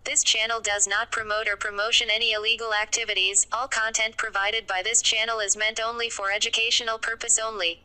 This channel does not promote or promotion any illegal activities. All content provided by this channel is meant only for educational purpose only.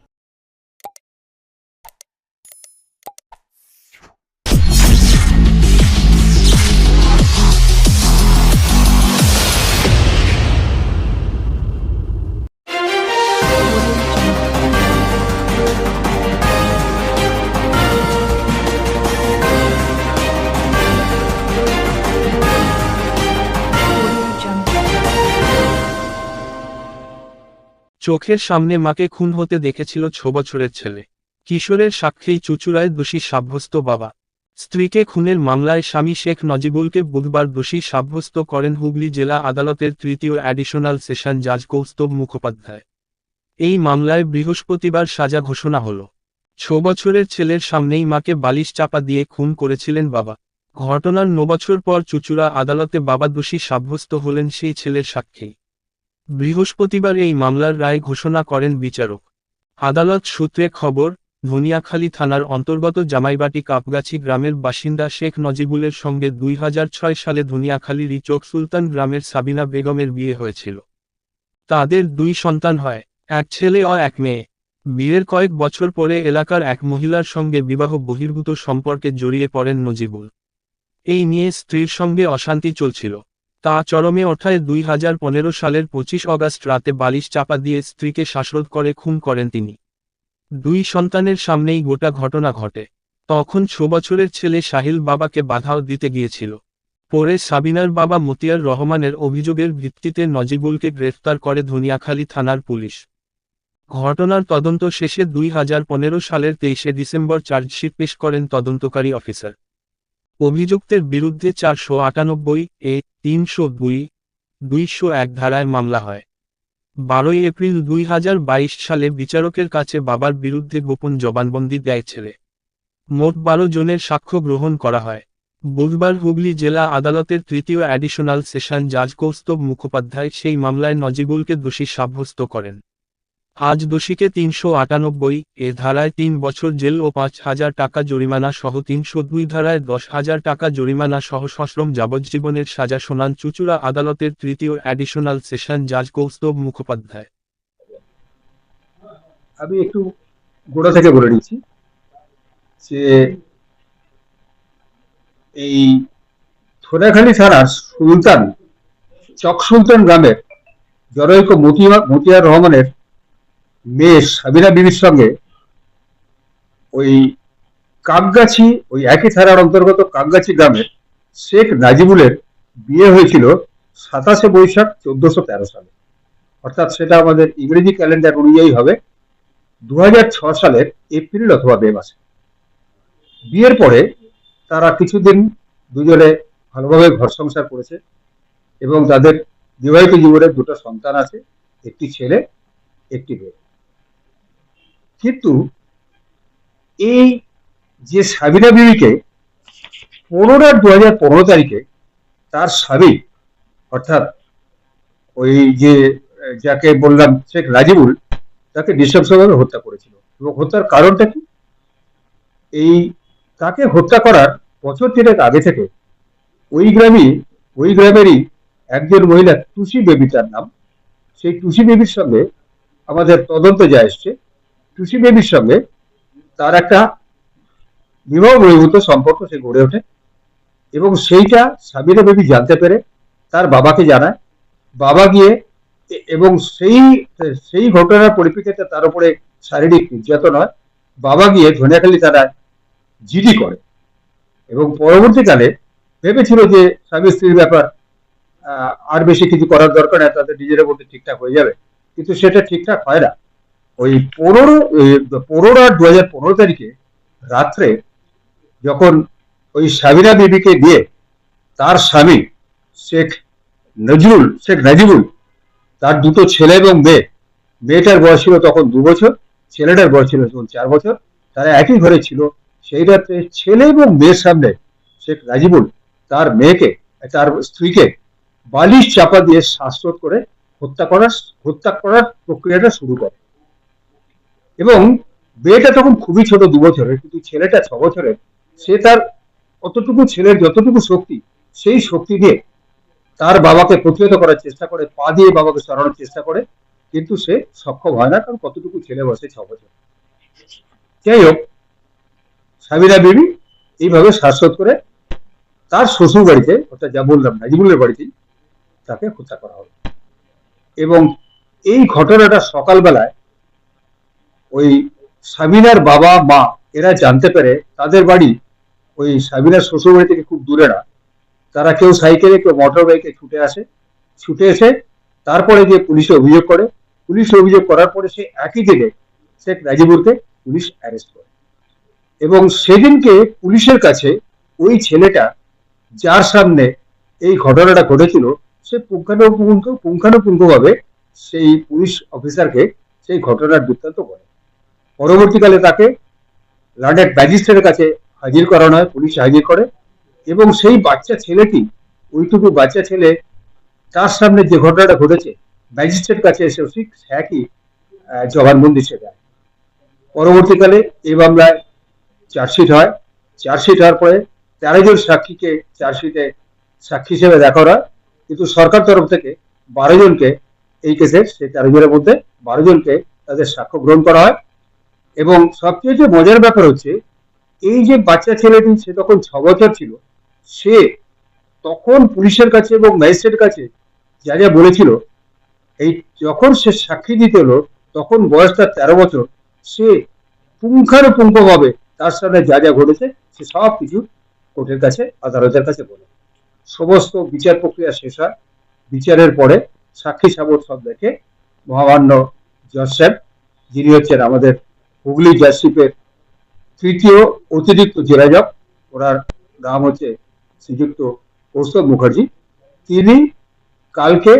চোখের সামনে মাকে খুন হতে দেখেছিল 6 বছরের ছেলে। কিশোরের সাক্ষী চুঁচুড়ায় দোষী সাব্যস্ত বাবা। স্ত্রীকে খুনের মামলায় স্বামী শেখ নজিবুলকে বুধবার দোষী সাব্যস্ত করেন হুগলি জেলা আদালতের তৃতীয় অ্যাডিশনাল সেশন জাজ কৌস্তব মুখোপাধ্যায়। এই মামলায় বৃহস্পতিবার সাজা ঘোষণা হল। 6 বছরের ছেলের সামনেই মাকে বালিশ চাপা দিয়ে খুন করেছিলেন বাবা। ঘটনার 9 বছর পর চুঁচুড়া আদালতে বাবা দোষী সাব্যস্ত হলেন সেই ছেলের সাক্ষী। বৃহস্পতিবার এই মামলার রায় ঘোষণা করেন বিচারক। আদালত সূত্রে খবর, ধনিয়াখালী থানার অন্তর্গত জামাইবাটি কাপগাছি গ্রামের বাসিন্দা শেখ নজিবুলের সঙ্গে 2006 সালে ধনিয়াখালীর চোখ সুলতান গ্রামের সাবিনা বেগমের বিয়ে হয়েছিল। তাদের 2 সন্তান হয়, এক ছেলে ও এক মেয়ে। বিয়ের কয়েক বছর পরে এলাকার এক মহিলার সঙ্গে বিবাহ বহির্ভূত সম্পর্কে জড়িয়ে পড়েন নজিবুল। এই নিয়ে স্ত্রীর সঙ্গে অশান্তি চলছিল। তা চরমে ওঠায় 2015 সালের 25 অগাস্ট রাতে বালিশ চাপা দিয়ে স্ত্রীকে শ্বাসরোধ করে খুন করেন তিনি। 2 সন্তানের সামনেই গোটা ঘটনা ঘটে। তখন 6 বছরের ছেলে সাহিল বাবাকে বাধাও দিতে গিয়েছিল। পরে সাবিনার বাবা মতিয়ার রহমানের অভিযোগের ভিত্তিতে নজিবুলকে গ্রেফতার করে ধনিয়াখালী থানার পুলিশ। ঘটনার তদন্ত শেষে 2015 সালের 23 ডিসেম্বর চার্জশিট পেশ করেন তদন্তকারী অফিসার। অভিযুক্তের বিরুদ্ধে 498 এ 302, 201 ধারায় মামলা হয়। 12 এপ্রিল 2022 সালে বিচারকের কাছে বাবার বিরুদ্ধে গোপন জবানবন্দি দেয় ছেলে। মোট 12 জনের সাক্ষ্য গ্রহণ করা হয়। বুধবার হুগলি জেলা আদালতের তৃতীয় অ্যাডিশনাল সেশন জাজ কৌস্তব মুখোপাধ্যায় সেই মামলায় নজিবুলকে দোষী সাব্যস্ত করেন। আজ দোষীকে 398 এ ধারায় 3 বছর জেল ও 5,000 টাকা জরিমানা সহ 302 ধারায় 10,000 টাকা জরিমানা সহ সশ্রম যাবজ্জীবনের সাজা শোনান চুঁচুড়া আদালতের তৃতীয় অ্যাডিশনাল সেশন জাজ কৌস্তব মুখোপাধ্যায়। আমি একটু গোড়া থেকে বলে নিচ্ছি যে এই ধনিয়াখালী থানার সুলতান চক সুলতান গ্রামের জনৈক মতিয়ার রহমানের মেয়ে সাবিনা বিবির সঙ্গে ওই কাকগাছি, ওই একই থানার অন্তর্গত কাকগাছি গ্রামের শেখ নাজিবুলের বিয়ে হয়েছিল 27 বৈশাখ 1413 সালে। অর্থাৎ সেটা আমাদের ইংরেজি ক্যালেন্ডার অনুযায়ী হবে 2006 সালের এপ্রিল অথবা মে মাসে। বিয়ের পরে তারা কিছুদিন দুজনে ভালোভাবে ঘর সংসার করেছে এবং তাদের বিবাহিত জীবনের 2টো সন্তান আছে, একটি ছেলে একটি মেয়ে। কিন্তু এই যে সাবিনা বিবিকে 15/2015 তারিখে তার স্বামী, অর্থাৎ ওই যে যাকে বললাম শেখ নাজিবুল, তাকে নৃশংসভাবে হত্যা করেছিল। এবং হত্যার কারণটা কি? এই তাকে হত্যা করার বছর 3 আগে থেকে ওই গ্রামেরই একজন মহিলা টুসি বেবি তার নাম, সেই টুসি বেবির সঙ্গে আমাদের তদন্ত যা এসছে, টুসি বেবির সঙ্গে তার একটা বিবাহ বহির্ভূত সম্পর্ক সে গড়ে ওঠে এবং সেইটা সাবিনা বেবি জানতে পেরে তার বাবাকে জানায়। বাবা গিয়ে এবং সেই ঘটনার পরিপ্রেক্ষিতে তার উপরে শারীরিক নির্যাতন হয়। বাবা গিয়ে ধনিয়াখালী থানায় জিডি করে এবং পরবর্তীকালে ভেবেছিল যে স্বামী স্ত্রীর ব্যাপার, আর বেশি কিছু করার দরকার নেই, তাদের নিজের মধ্যে ঠিকঠাক হয়ে যাবে। কিন্তু সেটা ঠিকঠাক হয় না। ওই 15/2015 তারিখে রাত্রে যখন ওই সাবিনা বিবিকে দিয়ে তার স্বামী শেখ নাজিবুল তার 2টো ছেলে এবং মেয়েটার বয়স ছিল তখন 2 বছর, ছেলেটার বয়স ছিল তখন 4 বছর, তারা একই ঘরে ছিল। সেই রাত্রে ছেলে এবং মেয়ের সামনে শেখ নাজিবুল তার স্ত্রীকে বালিশ চাপা দিয়ে শ্বাসরোধ করে হত্যা করার প্রক্রিয়াটা শুরু করে। এবং মেয়েটা তখন খুবই ছোট, 2 বছরের, কিন্তু ছেলেটা 6 বছরের। সে তার অতটুকু ছেলের যতটুকু শক্তি সেই শক্তি দিয়ে তার বাবাকে প্রতিহত করার চেষ্টা করে, পা দিয়ে বাবাকে সরানোর চেষ্টা করে, কিন্তু সে সক্ষম হয় না, কারণ কতটুকু ছেলে বসে 6 বছর। যাই হোক, সাবিরা বিবি এইভাবে শ্বাসরোধ করে তার শ্বশুর বাড়িতে, অর্থাৎ যা বললাম নাজিবুলের বাড়িতেই তাকে হত্যা করা হবে। এবং এই ঘটনাটা সকালবেলায় ওই সাবিনার বাবা মা এরা জানতে পেরে, তাদের বাড়ি ওই সাবিনার শ্বশুর বাড়ি থেকে খুব দূরে না, তারা কেউ সাইকেলে কেউ মোটর বাইকে ছুটে এসে তারপরে গিয়ে পুলিশে অভিযোগ করে। পুলিশ অভিযোগ করার পরে সে একই দিনে শেখ নাজিবুরকে পুলিশ অ্যারেস্ট করে। এবং সেদিনকে পুলিশের কাছে ওই ছেলেটা যার সামনে এই ঘটনাটা ঘটেছিল, সে পুঙ্খানুপুঙ্খভাবে সেই পুলিশ অফিসারকে সেই ঘটনার বৃত্তান্ত বলে। পরবর্তীকালে তাকে লন্ডন ম্যাজিস্ট্রেটের কাছে হাজির করানো হয়, পুলিশ হাজির করে। এবং সেই বাচ্চা ছেলেটি, ওইটুকু বাচ্চা ছেলে, তার সামনে যে ঘটনাটা ঘটেছে ম্যাজিস্ট্রেট কাছে এসে ঠিক একই জবানবন্দি সে দেয়। পরবর্তীকালে এই মামলায় চার্জশিট হয়। চার্জশিট হওয়ার পরে 13 জন সাক্ষীকে চার্জশিটে সাক্ষী হিসেবে দেখা হয়, কিন্তু সরকার তরফ থেকে 12 জনকে এই কেসের, সেই 13 জনের মধ্যে 12 জনকে তাদের সাক্ষ্য গ্রহণ করা হয়। এবং সবচেয়ে যে মজার ব্যাপার হচ্ছে, এই যে বাচ্চা ছেলেটি, সে তখন 6 বছর ছিল, সে তখন পুলিশের কাছে এবং ম্যাজিস্ট্রেটের কাছে যা যা বলেছিল, এই যখন সে সাক্ষী দিতে হলো তখন বয়স তার 13 বছর। সে পুঙ্খানুপুঙ্খভাবে তার সামনে যা যা ঘটেছে সে সব কিছু কোর্টের কাছে, আদালতের কাছে বলে। সমস্ত বিচার প্রক্রিয়া শেষ হয়। বিচারের পরে সাক্ষী সাবর সব দেখে মহামান্য জজ সাহেব, যিনি হচ্ছেন আমাদের হুগলি জাজশিপের 3য় অতিরিক্ত জেলা জজ, ওনার নাম হচ্ছে শ্রীযুক্ত কৌস্তব মুখার্জি, তিনি কালকে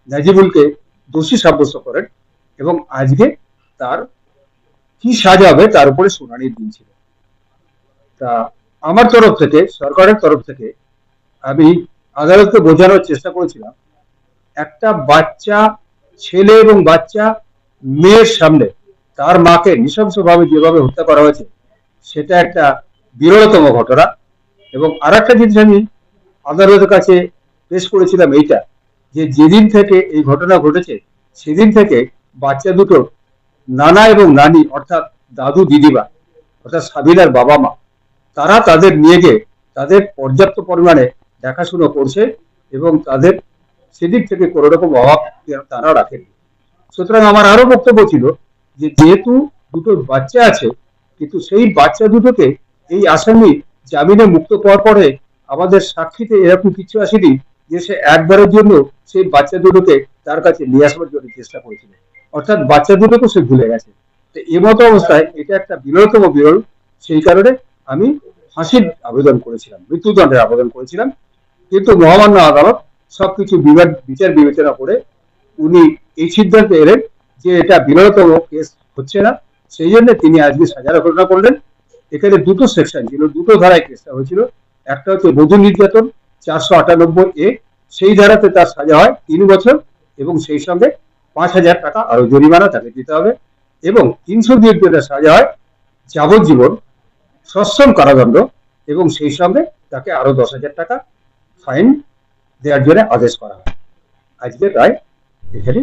নাজিবুলকে দোষী সাব্যস্ত করেন এবং আজকে তার কি সাজা হবে তার উপরে শুনানির দিন ছিল। তা আমার তরফ থেকে, সরকারের তরফ থেকে আমি আদালতকে বোঝানোর চেষ্টা করেছিলাম, একটা বাচ্চা ছেলে এবং বাচ্চা মেয়ের সামনে তার মাকে নৃশংসভাবে যেভাবে হত্যা করা হয়েছে সেটা একটা বিরলতম ঘটনা। এবং আর একটা জিনিস আমি আদালতের কাছে পেশ করেছিলাম এইটা, যে যেদিন থেকে এই ঘটনা ঘটেছে সেদিন থেকে বাচ্চা দুটোর নানা এবং নানি, অর্থাৎ দাদু দিদিমা, অর্থাৎ সাবিনার বাবা মা, তারা তাদের নিয়ে গিয়ে তাদের পর্যাপ্ত পরিমাণে দেখাশুনো করছে এবং তাদের সেদিক থেকে কোনো রকম অভাব তারা রাখেনি। সুতরাং আমার আরো বক্তব্য ছিল যে যেহেতু দুটো বাচ্চা আছে, কিন্তু সেই বাচ্চা দুটোকে এই আসামি জামিনে মুক্ত পাওয়ার পরে আমাদের সাক্ষীতে এরকম কিছু আসেনি যে সে একবারের জন্য সেই বাচ্চা দুটোকে তার কাছে নিয়ে আসবার জন্য চেষ্টা করেছিল, অর্থাৎ বাচ্চা দুটোকে সে ভুলে গেছে। তো এমতো অবস্থায় এটা একটা বিরলতম বিরল, সেই কারণে আমি ফাঁসির আবেদন করেছিলাম, মৃত্যুদণ্ডের আবেদন করেছিলাম। কিন্তু মহামান্য আদালত সবকিছু বিচার বিবেচনা করে উনি এই সিদ্ধান্তে এলেন যে এটা বিরলতম কেস হচ্ছে না, সেই জন্য তিনি আজকে সাজা ঘোষণা করলেন। এখানে দুটো সেকশন ছিল, দুটো ধারায় কেসটা হয়েছিল। একটা হচ্ছে বধূ নির্যাতন 498A, সেই ধারাতে তার সাজা হয় 3 বছর এবং সেই সঙ্গে 5,000 টাকা আরো জরিমানা তাকে দিতে হবে। এবং 302 সাজা হয় যাবজ্জীবন সশ্রম কারাদণ্ড এবং সেই সঙ্গে তাকে আরো 10,000 টাকা ফাইন দেওয়ার জন্য আদেশ করা হয়। আজকের রায় এখানে